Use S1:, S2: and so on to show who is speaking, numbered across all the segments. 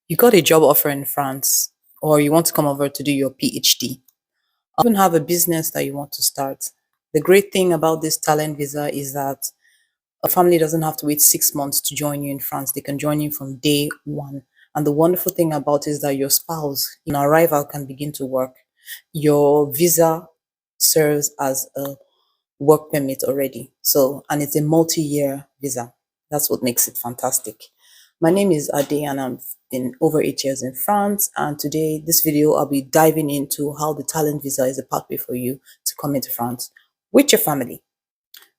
S1: You got a job offer in France, or you want to come over to do your PhD, or even have a business that you want to start. The great thing about this talent visa is that a family doesn't have to wait 6 months to join you in France. They can join you from day one. And the wonderful thing about it is that your spouse, in arrival, can begin to work. Your visa serves as a work permit already. So, and it's a multi-year visa. That's what makes it fantastic. My name is Ade and I've been over 8 years in France. And today, this video, I'll be diving into how the talent visa is a pathway for you to come into France with your family.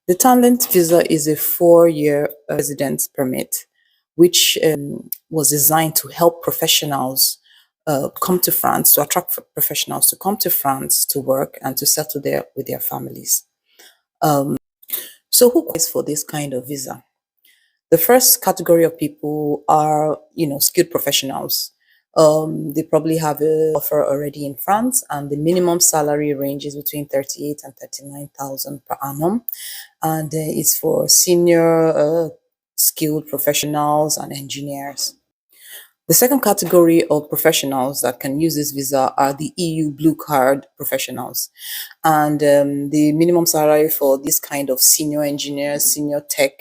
S1: The talent visa is a 4-year residence permit, which was designed to help professionals come to France, to attract professionals to come to France to work and to settle there with their families. So who qualifies for this kind of visa? The first category of people are, skilled professionals. They probably have an offer already in France, and the minimum salary ranges between 38 and 39,000 per annum. And it's for senior skilled professionals and engineers. The second category of professionals that can use this visa are the EU Blue Card professionals. And the minimum salary for this kind of senior engineers, senior tech,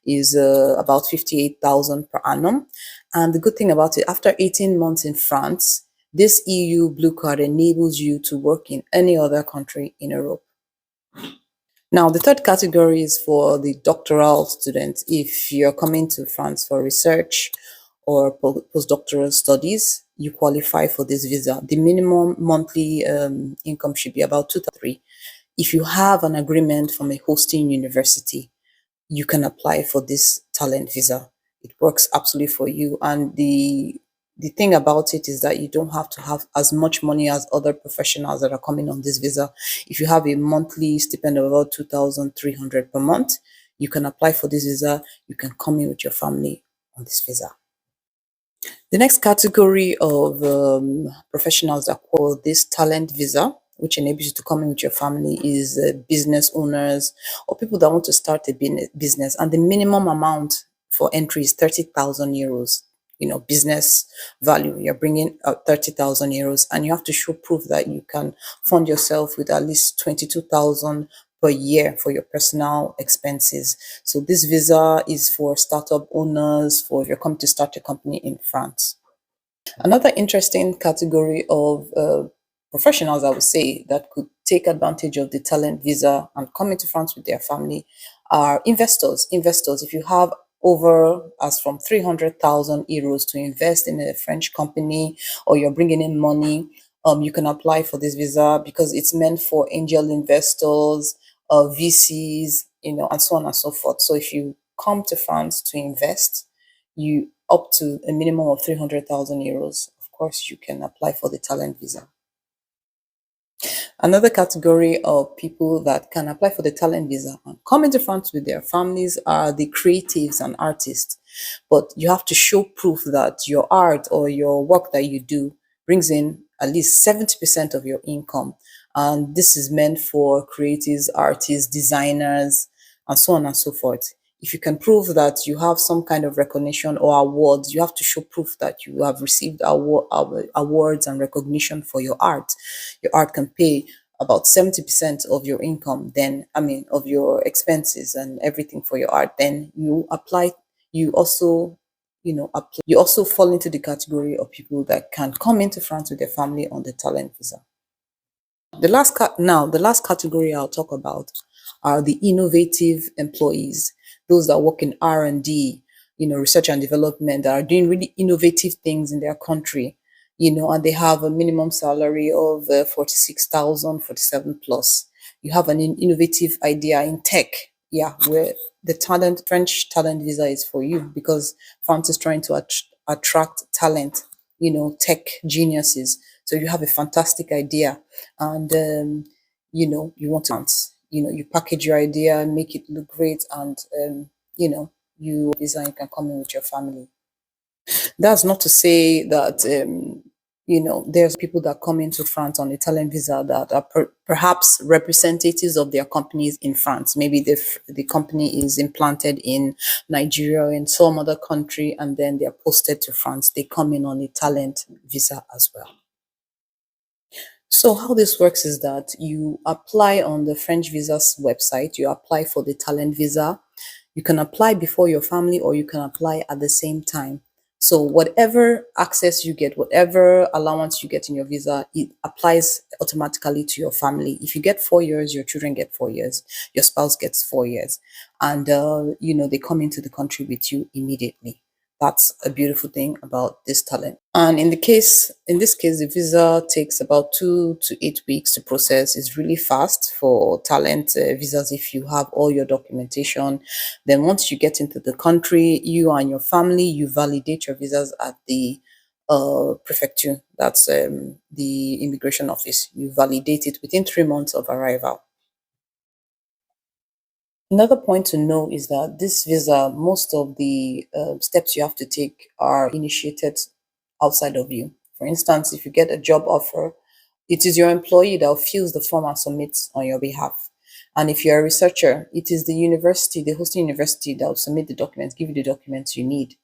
S1: is about 58,000 per annum. And the good thing about it, after 18 months in France, this EU Blue Card enables you to work in any other country in Europe. Now, the third category is for the doctoral students. If you're coming to France for research or postdoctoral studies, you qualify for this visa. The minimum monthly income should be about 2,300. If you have an agreement from a hosting university, you can apply for this talent visa. It works absolutely for you. And the thing about it is that you don't have to have as much money as other professionals that are coming on this visa. If you have a monthly stipend of about 2,300 per month, you can apply for this visa. You can come in with your family on this visa. The next category of professionals that call this talent visa, which enables you to come in with your family, is business owners or people that want to start a business. And the minimum amount for entry is 30,000 euros. Business value, you're bringing 30,000 euros, and you have to show proof that you can fund yourself with at least 22,000 per year for your personal expenses. So this visa is for startup owners, for if you're coming to start a company in France. Another interesting category of professionals, I would say, that could take advantage of the talent visa and come into France with their family are investors. Investors, if you have over as from 300,000 euros to invest in a French company, or you're bringing in money, you can apply for this visa because it's meant for angel investors, VCs, and so on and so forth. So if you come to France to invest, you up to a minimum of 300,000 euros. Of course, you can apply for the talent visa. Another category of people that can apply for the talent visa and come into France with their families are the creatives and artists. But you have to show proof that your art or your work that you do brings in at least 70% of your income. And this is meant for creatives, artists, designers, and so on and so forth. If you can prove that you have some kind of recognition or awards, you have to show proof that you have received awards and recognition for your art. Your art can pay about 70% of your income, of your expenses and everything for your art. Then you apply, you also, you also fall into the category of people that can come into France with their family on the talent visa. The last category I'll talk about are the innovative employees, those that work in R&D, research and development, that are doing really innovative things in their country, and they have a minimum salary of 46,000, 47 plus. You have an innovative idea in tech, where the French talent visa is for you, because France is trying to attract talent, tech geniuses. So you have a fantastic idea, and you want to dance. You package your idea, make it look great, and you visa, you can come in with your family. That's not to say that There's people that come into France on Italian visa that are perhaps representatives of their companies in France. Maybe the company is implanted in Nigeria or in some other country, and then they're posted to France. They come in on a talent visa as well. So how this works is that you apply on the French visa's website, you apply for the talent visa. You can apply before your family or you can apply at the same time. So whatever access you get, whatever allowance you get in your visa, it applies automatically to your family. If you get 4 years, your children get 4 years, your spouse gets 4 years, and they come into the country with you immediately. That's a beautiful thing about this talent. And in this case, the visa takes about 2 to 8 weeks to process. It's really fast for talent visas if you have all your documentation. Then once you get into the country, you and your family, you validate your visas at the prefecture. That's the immigration office. You validate it within 3 months of arrival. Another point to know is that this visa, most of the steps you have to take are initiated outside of you. For instance, if you get a job offer, it is your employee that fills the form and submits on your behalf. And if you're a researcher, it is the university, the hosting university, that will submit the documents, give you the documents you need.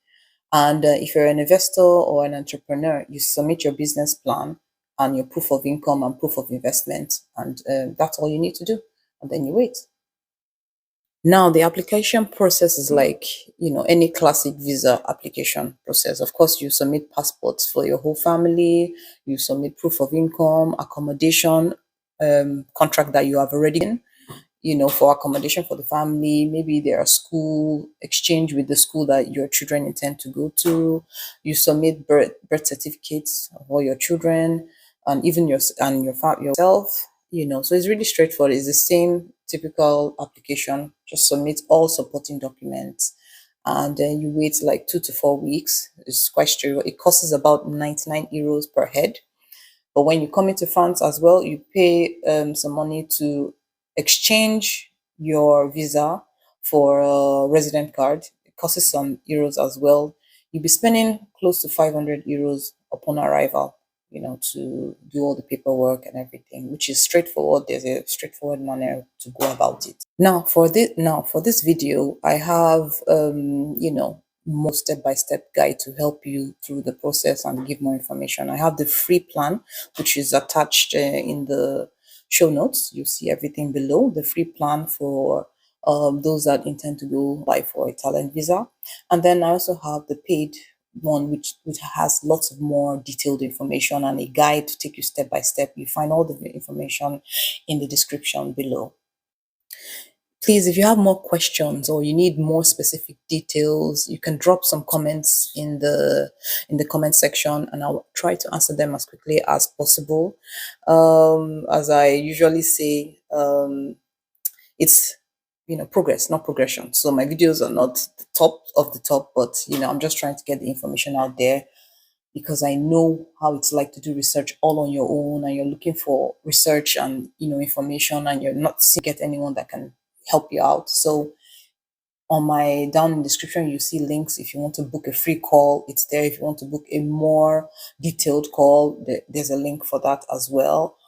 S1: And if you're an investor or an entrepreneur, you submit your business plan and your proof of income and proof of investment. And that's all you need to do. And then you wait. Now, the application process is like, any classic visa application process. Of course, you submit passports for your whole family, you submit proof of income, accommodation, contract that you have already in, for accommodation for the family. Maybe there are school exchange with the school that your children intend to go to. You submit birth certificates of all your children and even yourself. So it's really straightforward. It's the same typical application. Just submit all supporting documents, and then you wait like 2 to 4 weeks. It's quite straightforward. It costs about 99 euros per head. But when you come into France as well, you pay some money to exchange your visa for a resident card. It costs some euros as well. You'll be spending close to 500 euros upon arrival, to do all the paperwork and everything, which is straightforward. There's a straightforward manner to go about it. Now for this video, I have more step-by-step guide to help you through the process and give more information. I have the free plan, which is attached in the show notes. You see everything below. The free plan for those that intend to go apply for a talent visa. And then I also have the paid one, which has lots of more detailed information and a guide to take you step by step. You find all the information in the description below. Please, if you have more questions or you need more specific details, you can drop some comments in the comment section, and I'll try to answer them as quickly as possible. As I usually say, it's progress, not progression. So my videos are not the top of the top, but I'm just trying to get the information out there, because I know how it's like to do research all on your own, and you're looking for research and information, and you're not seeing get anyone that can help you out. So on my down in the description, you see links. If you want to book a free call, it's there. If you want to book a more detailed call, there's a link for that as well.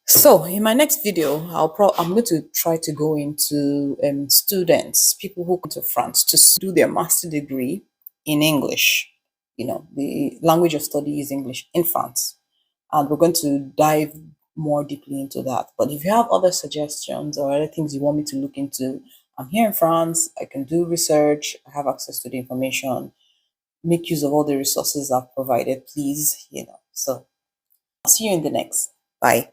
S1: So in my next video, I'm going to try to go into students, people who come to France to do their master degree in English. The language of study is English in France, and we're going to dive more deeply into that. But if you have other suggestions or other things you want me to look into, I'm here in France. I can do research. I have access to the information. Make use of all the resources I've provided, please. So I'll see you in the next. Bye.